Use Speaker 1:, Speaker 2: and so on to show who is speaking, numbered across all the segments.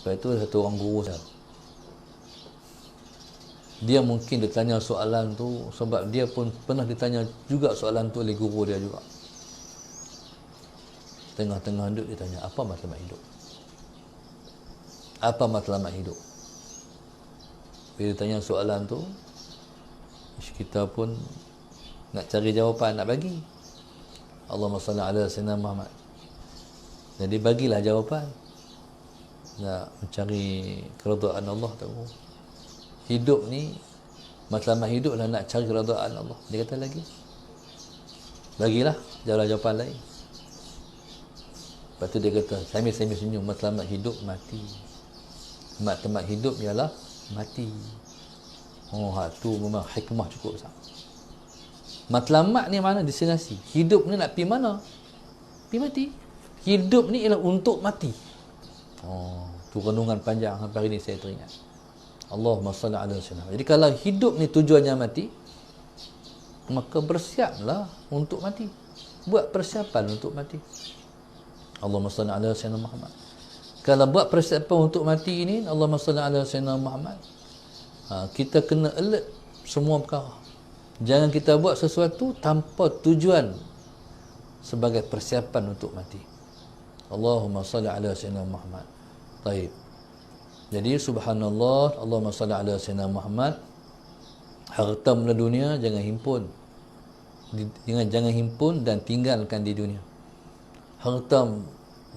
Speaker 1: Sebab itu satu orang guru saya, dia mungkin ditanya soalan tu sebab dia pun pernah ditanya juga soalan tu oleh guru dia juga. Tengah-tengah hidup dia tanya, apa matlamat hidup? Apa matlamat hidup? Bila ditanya soalan tu, kita pun nak cari jawapan, nak bagi. Allahumma salli ala sayyidina Muhammad. Jadi bagilah jawapan. Nak mencari keridaan Allah tu. Hidup ni, matlamat hidup lah nak cari keridaan Allah. Dia kata lagi, bagilah jawapan lain. Lepas tu dia kata, sambil-sambil senyum, matlamat hidup mati. Matlamat hidup ialah mati. Oh, tu memang hikmah cukup besar. Matlamat ni mana? Destinasi. Hidup ni nak pergi mana? Pergi mati. Hidup ni ialah untuk mati. Oh, tu renungan panjang sampai hari ni saya teringat. Allahumma salli ala sayyidina. Jadi kalau hidup ni tujuannya mati, maka bersiaplah untuk mati. Buat persiapan untuk mati. Allahumma salli ala sayyidina Muhammad. Kalau buat persiapan untuk mati ini, Allahumma salli ala sayyidina Muhammad, kita kena alert semua perkara. Jangan kita buat sesuatu tanpa tujuan sebagai persiapan untuk mati. Allahumma salli ala sayyidina Muhammad. Baik. Jadi subhanallah, Allahumma salli ala sayyidina Muhammad. Harta benda dunia jangan himpun. Jangan himpun dan tinggalkan di dunia. Harta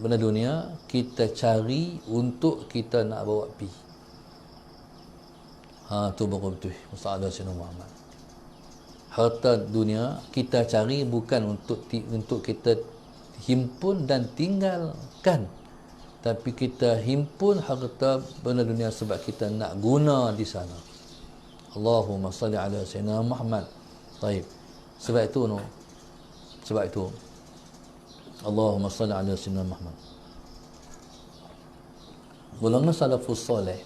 Speaker 1: benda dunia kita cari untuk kita nak bawa pi. Tu baru betul. Sallallahu alaihi Muhammad. Harta dunia kita cari bukan untuk kita himpun dan tinggalkan, tapi kita himpun harta benda dunia sebab kita nak guna di sana. Allahumma salli ala sayyidina Muhammad. Baik. Sebab itu Allahumma salli ala sayyidina Muhammad. Golongan salafus soleh,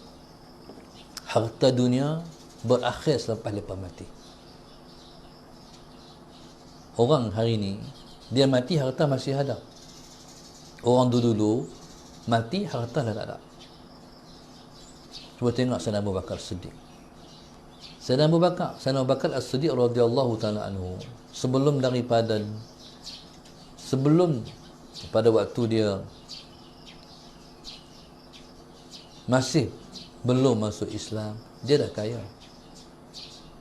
Speaker 1: harta dunia berakhir selepas lepas mati. Orang hari ni dia mati, harta masih ada. Orang dulu mati, harta dah tak ada. Cuba tengok Sayyidina Abu Bakar As-Siddiq. Sayyidina Abu Bakar As-Siddiq radhiyallahu ta'ala anhu, sebelum pada waktu dia masih belum masuk Islam, dia dah kaya.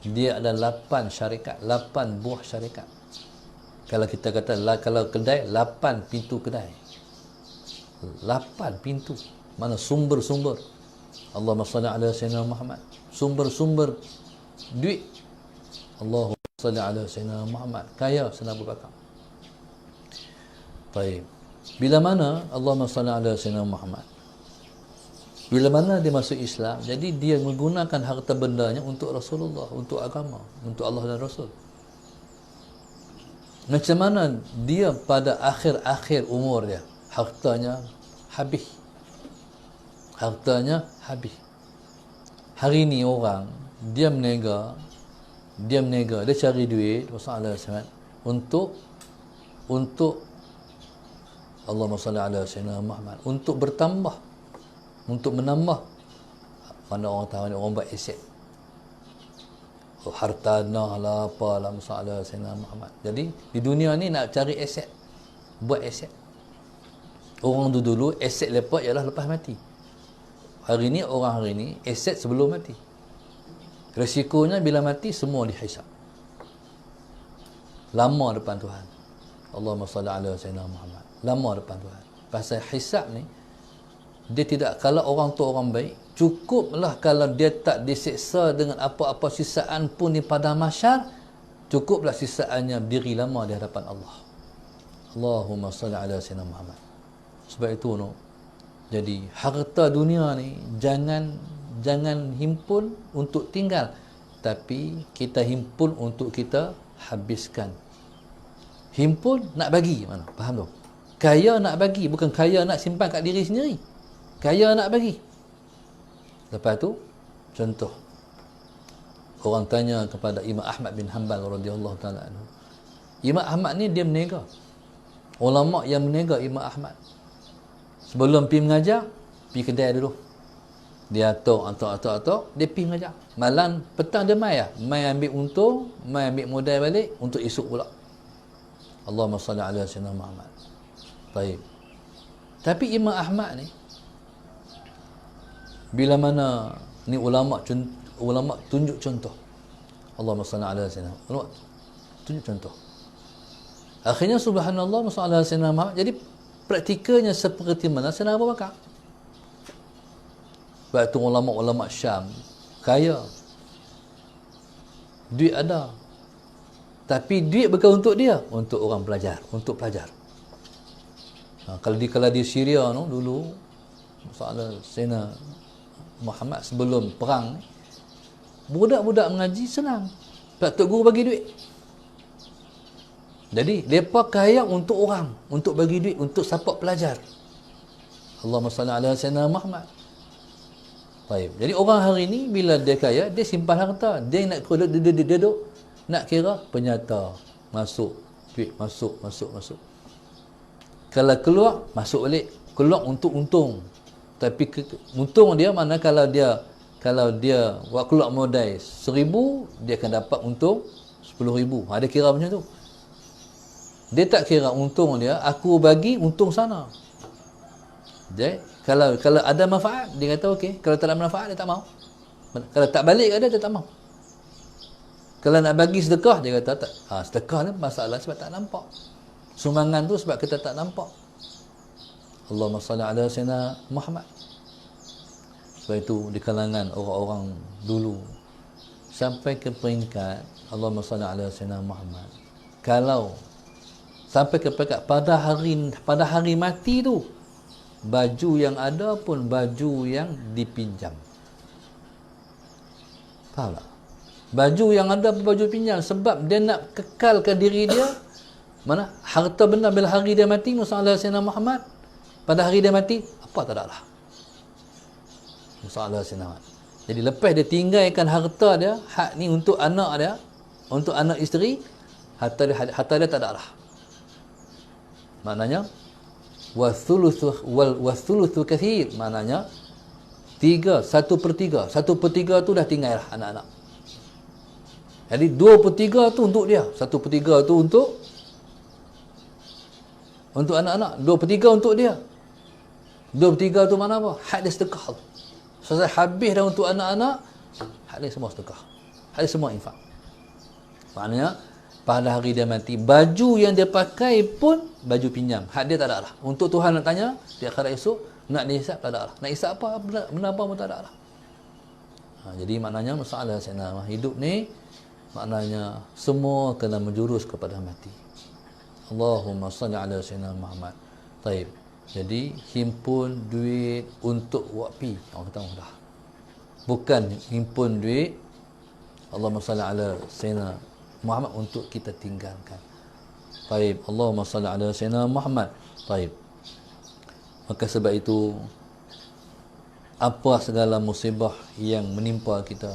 Speaker 1: Dia ada 8 syarikat, 8 buah syarikat. Kalau kita kata, kalau kedai, 8 pintu kedai. 8 pintu. Mana sumber-sumber. Allahumma salli ala sayyidina Muhammad. Sumber-sumber duit. Allahumma salli ala sayyidina Muhammad. Kaya Sayyidina Abu Bakar. Baik. Bila mana Allahumma salli ala sayyidina Muhammad, bila mana dia masuk Islam, jadi dia menggunakan harta bendanya untuk Rasulullah, untuk agama, untuk Allah dan Rasul. Macam mana dia pada akhir-akhir umur dia, hartanya habis. Hartanya habis. Hari ni orang, dia menega, dia cari duit, Rasulullah SAW, untuk Allahumma salli ala sayyidina Muhammad, untuk bertambah, untuk menambah. Mana orang tahu ni, orang buat aset, hartanah lah, apalah, masalah Sayyidina Muhammad. Jadi di dunia ni nak cari aset, buat aset. Orang dulu aset lepas ialah lepas mati. Hari ni aset sebelum mati. Resikonya bila mati semua dihisap. Lama depan Tuhan. Allahumma salli ala sayyidina Muhammad. Lama depan Tuhan. Pasal hisap ni, dia tidak, kalau orang tu orang baik, cukuplah kalau dia tak diseksa dengan apa-apa sisaan pun di padang mahsyar, cukuplah sisaannya diri lama di hadapan Allah. Allahumma salli ala sayyidina Muhammad. Sebab itu jadi harta dunia ni jangan himpun untuk tinggal, tapi kita himpun untuk kita habiskan. Himpun nak bagi, mana? Faham tu? Kaya nak bagi, bukan kaya nak simpan kat diri sendiri. Kaya nak bagi. Lepas tu, contoh, orang tanya kepada Imam Ahmad bin Hanbal radhiyallahu ta'ala anhu. Imam Ahmad ni dia menega. Ulama yang menega Imam Ahmad, sebelum pergi mengajar, pergi kedai dulu. Dia atok, dia pergi mengajar. Malam, petang dia mai lah. Mai ambil untung, mai ambil modal balik, untuk esok pula. Allahumma salli ala sayyidina Muhammad. Baik. Tapi Imam Ahmad ni, bila mana ni ulama tunjuk contoh. Allahumma salli ala sayyidina Muhammad. Ulama tunjuk contoh. Akhirnya subhanallah masalah sayyidina Muhammad. Jadi praktikalnya seperti mana Sayyidina Abu Bakar. Sebab tu ulama-ulama Syam kaya, duit ada, tapi duit bukan untuk dia, untuk orang belajar, untuk pelajar. Kalau di Syria no, dulu masalah Sayyidina Muhammad sebelum perang ni, budak-budak mengaji senang, sebab Tok Guru bagi duit. Jadi mereka kaya untuk orang, untuk bagi duit, untuk support pelajar. Allahumma salli ala sayyidina Muhammad. Baik. Jadi orang hari ni bila dia kaya, dia simpan harta. Dia nak duduk, nak kira penyata, masuk duit, masuk. Kalau keluar, masuk balik. Keluar untuk untung. Tapi untung dia mana kalau dia buat keluar modal 1,000, dia akan dapat untung 10,000. Dia kira macam tu. Dia tak kira untung dia, aku bagi untung sana. Jadi kalau ada manfaat, dia kata okey. Kalau tak ada manfaat, dia tak mau. Kalau tak balik kat dia tak mau. Kalau nak bagi sedekah, dia kata tak. Sedekah ni masalah sebab tak nampak. Sumbangan tu sebab kita tak nampak. Allahumma salli ala sayyidina Muhammad. Sebab itu di kalangan orang-orang dulu sampai ke peringkat Allahumma salli ala sayyidina Muhammad. Kalau sampai ke peringkat pada hari mati tu, baju yang ada pun baju yang dipinjam. Faham tak? Baju yang ada pun baju pinjam, sebab dia nak kekalkan diri dia. Mana? Harta benda bila hari dia mati, Musallallahu alaihi wasallam Muhammad, pada hari dia mati, apa tak ada lah. Musallallahu alaihi wasallam. Jadi lepas dia tinggalkan harta dia, hak ni untuk anak dia, untuk anak isteri, harta dia tak ada lah. Maknanya wathuluthu kathir, maknanya 1/3 tu dah tinggal lah anak-anak. Jadi 2/3 tu untuk dia, 1/3 tu untuk anak-anak, 2/3 untuk dia. 2/3 tu mana apa? Hak dia sedekah. Selesai habis dah untuk anak-anak, hak dia semua sedekah. Hak dia semua infak. Maknanya pada hari dia mati, baju yang dia pakai pun baju pinjam. Hak dia tak ada lah. Untuk Tuhan nak tanya, di akhirat esok, nak dihisap tak ada lah. Nak hisap apa, benda apa pun tak ada lah. Jadi maknanya masalah Sayyidina hidup ni, maknanya semua kena menjurus kepada mati. Allahumma salli ala Sayyidina Muhammad. Taib. Jadi himpun duit untuk wakfi. Orang kata mudah. Bukan himpun duit Allahumma salli ala Sayyidina Muhammad untuk kita tinggalkan. Taib. Allahumma salli ala Sayyidina Muhammad. Taib. Maka sebab itu, apa segala musibah yang menimpa kita,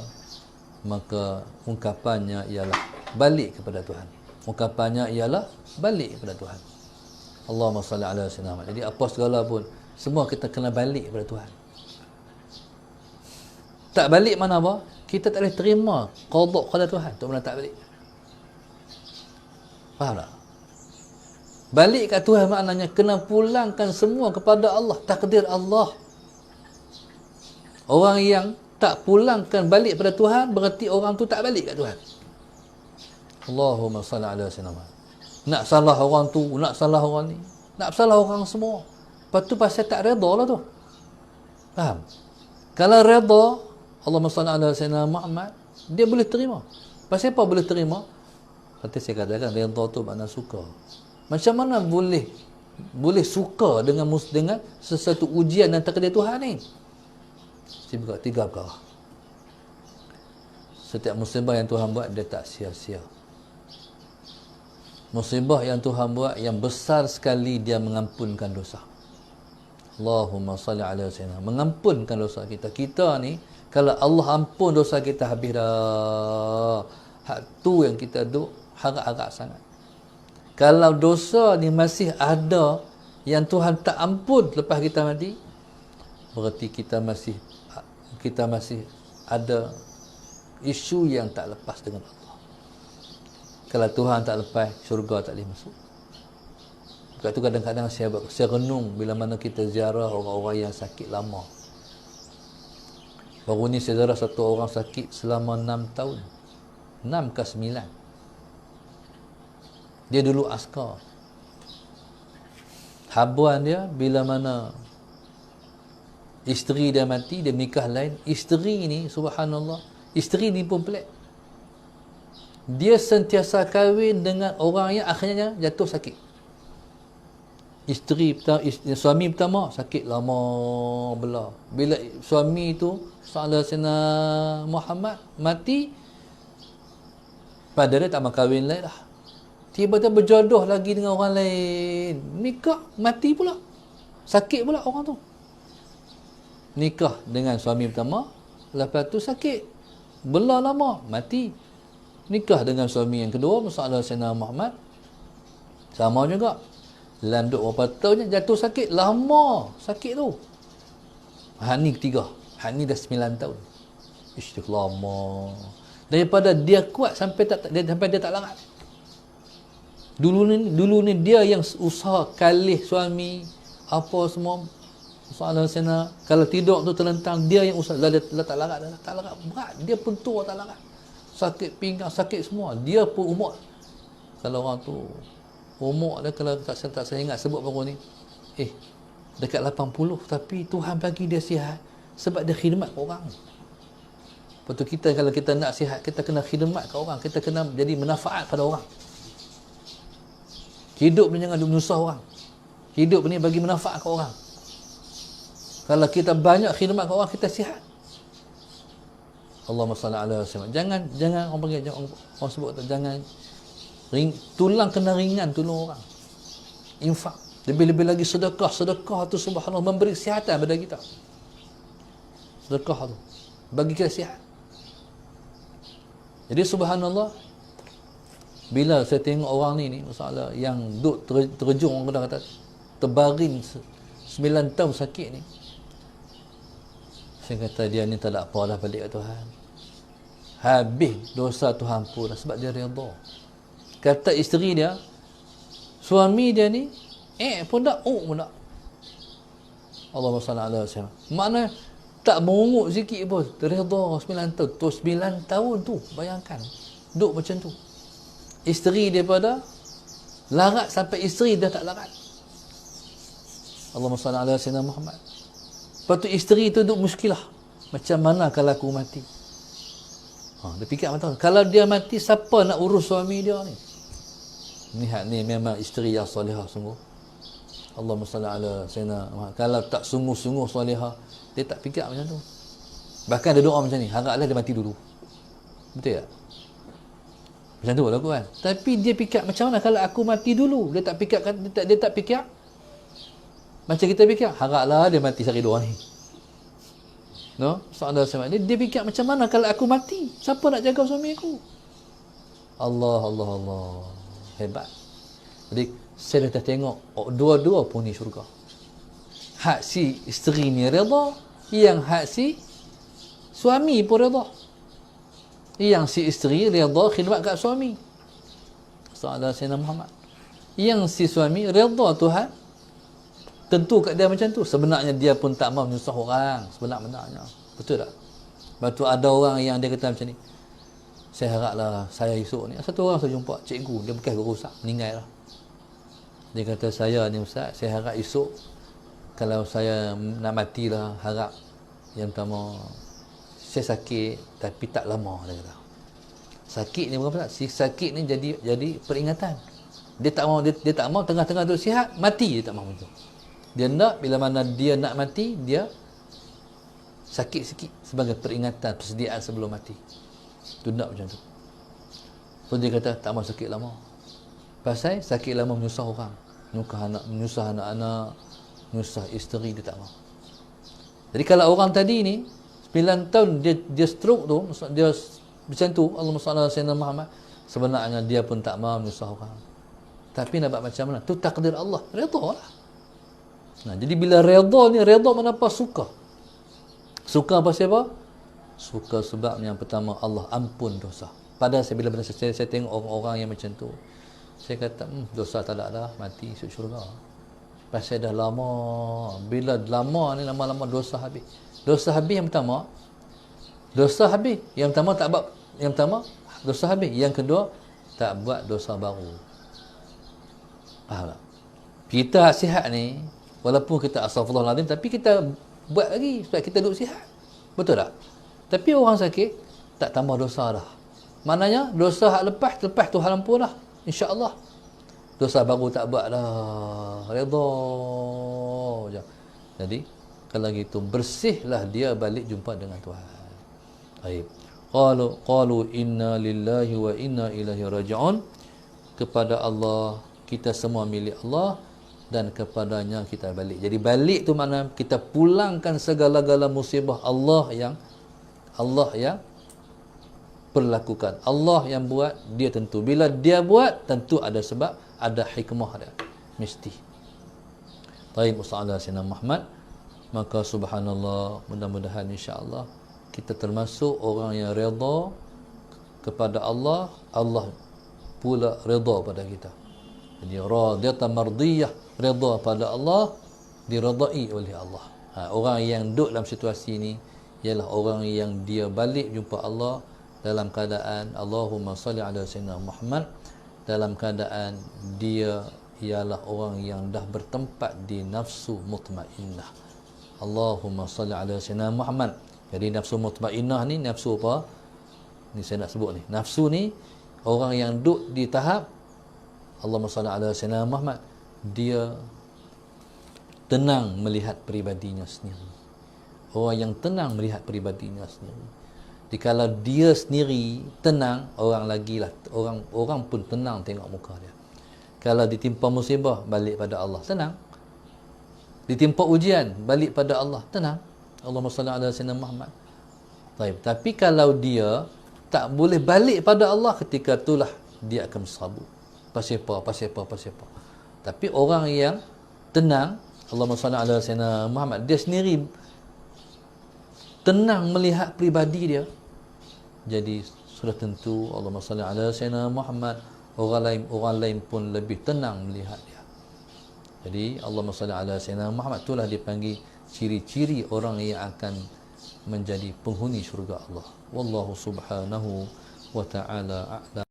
Speaker 1: maka ungkapannya ialah balik kepada Tuhan. Ungkapannya ialah balik kepada Tuhan. Allahumma salli ala Sayyidina Muhammad. Jadi apa segala pun, semua kita kena balik kepada Tuhan. Tak balik mana apa? Kita tak boleh terima qada kepada Tuhan. Tak boleh tak balik. Faham tak? Balik kat Tuhan maknanya kena pulangkan semua kepada Allah, takdir Allah. Orang yang tak pulangkan balik pada Tuhan, berarti orang tu tak balik kat Tuhan. Allahumma salli ala sayyidina Muhammad. Nak salah orang tu, nak salah orang ni, nak salah orang semua. Lepas tu pasal tak redha lah tu. Faham? Kalau redha, Allahumma salli ala sayyidina Muhammad, dia boleh terima. Pasal apa boleh terima? Nanti saya katakan redha tu makna suka. Macam mana boleh suka dengan sesuatu ujian dan takdir Tuhan ni? Saya buka 3 perkara. Setiap musibah yang Tuhan buat, dia tak sia-sia. Musibah yang Tuhan buat yang besar sekali, dia mengampunkan dosa. Allahumma salli ala sayyidina, mengampunkan dosa kita. Kita ni kalau Allah ampun dosa kita, habis dah. Hak tu yang kita duk harap-harap sangat. Kalau dosa ni masih ada yang Tuhan tak ampun lepas kita mati, berarti kita masih kita masih ada isu yang tak lepas dengan Allah. Kalau Tuhan tak lepas, syurga tak boleh masuk. Sebab tu kadang-kadang saya renung bila mana kita ziarah orang-orang yang sakit lama. Baru ni saya ziarah satu orang sakit selama 6 tahun. 6 ke 9. Dia dulu askar. Habuan dia bila mana isteri dia mati, dia nikah lain. Isteri ni, subhanallah, isteri ni pun pelik. Dia sentiasa kahwin dengan orang yang akhirnya jatuh sakit. Suami pertama sakit lama belah. Bila suami tu Sayyidina Muhammad mati, pada dia tak mau kahwin lain dah. Tiba-tiba berjodoh lagi dengan orang lain. Nikah, mati pula. Sakit pula orang tu. Nikah dengan suami pertama, lepas tu sakit. Belah lama, mati. Nikah dengan suami yang kedua, masalah Sayyidina Muhammad, sama juga. Landuk berapa tahun jatuh sakit. Lama sakit tu. Hak ni ketiga. Hak ni dah 9 tahun. Ish, lama. Daripada dia kuat sampai dia tak larat. Dulu ni dia yang usaha kalih suami apa semua. Soalan sana kalau tidur tu terlentang, dia yang usaha. Dia tak larat berat. Dia pun tua tak larat. Sakit pinggang, sakit semua. Dia pun umur. Kalau orang tu umur dia, kalau tak saya ingat sebut baru ni, dekat 80, tapi Tuhan bagi dia sihat sebab dia khidmat ke orang. Lepas tu kita, kalau kita nak sihat, kita kena khidmat ke orang. Kita kena jadi manfaat pada orang. Hidup ni jangan menyusah orang. Hidup ni bagi manfaat ke orang. Kalau kita banyak khidmat ke orang, kita sihat. Allahumma salli ala Muhammad. Jangan orang panggil, orang sebut jangan tulang kena ringan tolong orang. Infak. Lebih-lebih lagi sedekah. Sedekah tu subhanallah memberi kesihatan pada kita. Sedekah tu bagi kita sihat. Jadi subhanallah, bila saya tengok orang ni masalah yang duk terjun, orang kata terbaring 9 tahun sakit ni, saya kata dia ni tak ada apa dah balik ke Tuhan. Habis dosa Tuhan pun dah, sebab dia redha. Kata isteri dia, suami dia ni pun tak, pun tak. Allahumma salli ala Muhammad. Makna tak merungut sikit pun, redha 9 tahun. Tu 9 tahun tu, bayangkan duk macam tu. Isteri daripada larat sampai isteri dah tak larat. Allahumma salli ala Sayyidina Muhammad. Lepas tu isteri tu duk muskilah. Macam mana kalau aku mati? Dia fikir macam, kalau dia mati, siapa nak urus suami dia ni? Ni memang isteri yang solehah sungguh. Allahumma salli ala Sayyidina Muhammad. Kalau tak sungguh-sungguh solehah, dia tak fikir macam tu. Bahkan dia doa macam ni, haraplah dia mati dulu. Betul tak? Macam tu lah kan. Tapi dia fikir macam mana kalau aku mati dulu? Dia tak fikir macam kita fikir, haraplah dia mati sehari dua ni. No? Soalan dia fikir macam mana kalau aku mati? Siapa nak jaga suami aku? Allah. Hebat. Jadi saya dah tengok dua-dua pun ni syurga. Hak si isteri ni redha, yang hak si suami pun redha. Yang si isteri redha khidmat kat suami. Soalan Sayyidina Muhammad. Yang si suami redha Tuhan tentu kat dia macam tu. Sebenarnya dia pun tak mahu menyusah orang sebenarnya. Betul tak? Lepas tu ada orang yang dia kata macam ni, saya haraplah saya esok ni, satu orang saya jumpa, cikgu, dia bekas guru rosak, meninggal lah. Dia kata, saya ni Ustaz, saya harap esok kalau saya nak matilah, harap yang pertama, saya sakit tapi tak lama, dia kata. Sakit ni bukan pasal, sakit ni jadi peringatan. Dia tak mau tengah-tengah tu sihat, mati dia tak mau itu. Dia nak bila mana dia nak mati, dia sakit sikit sebagai peringatan, persediaan sebelum mati. Tu nak macam tu. Pun dia kata tak mau sakit lama. Pasal sakit lama menyusah orang, menyusah anak-anak, menyusah isteri, dia tak mau. Jadi kalau orang tadi ni 9 tahun dia stroke tu, dia macam tu, Allahumma salli ala Sayyidina Muhammad, sebenarnya dia pun tak mau menyusah orang. Tapi nak buat macam mana? Tu takdir Allah. Redha lah. Nah, jadi bila redha ni, redha menapa suka. Suka pasal apa? Suka sebab yang pertama Allah ampun dosa. Padahal bila saya tengok orang-orang yang macam tu, saya kata dosa tak ada dah, mati masuk syurga. Pasal dah lama, bila lama ni lama-lama dosa habis. Dosa habis yang pertama, dosa habis. Yang pertama tak buat, yang pertama dosa habis. Yang kedua tak buat dosa baru. Faham tak? Kita sihat ni, walaupun kita astagfirullahaladzim, tapi kita buat lagi sebab kita duduk sihat. Betul tak? Tapi orang sakit tak tambah dosa dah. Maknanya dosa hak lepas Tuhan ampun dah, insya-Allah. Dosa baru tak buat dah. Redha je. Jadi kalau gitu bersihlah dia balik jumpa dengan Tuhan. Baik. Qalu inna lillahi wa inna ilaihi raji'un. Kepada Allah, kita semua milik Allah dan kepadanya kita balik. Jadi balik tu makna kita pulangkan segala-gala musibah Allah yang perlakukan. Allah yang buat, dia tentu. Bila dia buat, tentu ada sebab, ada hikmah dia. Mesti. Baik, Ustaz Sayyidina Muhammad. Maka subhanallah, mudah-mudahan insya-Allah kita termasuk orang yang redha kepada Allah, Allah pula redha pada kita. Jadi radiyatan mardiyah, redha pada Allah, diredai oleh Allah. Orang yang duduk dalam situasi ni ialah orang yang dia balik jumpa Allah dalam keadaan Allahumma salli ala sayyidina Muhammad, dalam keadaan dia ialah orang yang dah bertempat di nafsu mutmainnah. Allahumma salli ala sayyidina Muhammad. Jadi nafsu mutmainnah ni nafsu apa? Ni saya nak sebut ni. Nafsu ni orang yang duduk di tahap Allahumma salli ala sayyidina Muhammad, dia tenang melihat peribadinya sendiri. Orang yang tenang melihat peribadinya sendiri. Jadi kalau dia sendiri tenang, orang lagi lah, orang pun tenang tengok muka dia. Kalau ditimpa musibah, balik pada Allah, tenang. Ditimpa ujian, balik pada Allah, tenang. Allahumma salli ala sayyidina Muhammad. Baik. Tapi kalau dia tak boleh balik pada Allah, ketika itulah dia akan bersabu. Pasal apa. Tapi orang yang tenang, Allahumma salli ala sayyidina Muhammad, dia sendiri tenang melihat pribadi dia, jadi sudah tentu Allahumma salli ala sayyidina Muhammad, orang lain pun lebih tenang melihat dia. Jadi Allahumma salli ala sayyidina Muhammad, itulah dipanggil ciri-ciri orang yang akan menjadi penghuni syurga Allah. Wallahu subhanahu wa ta'ala a'lam.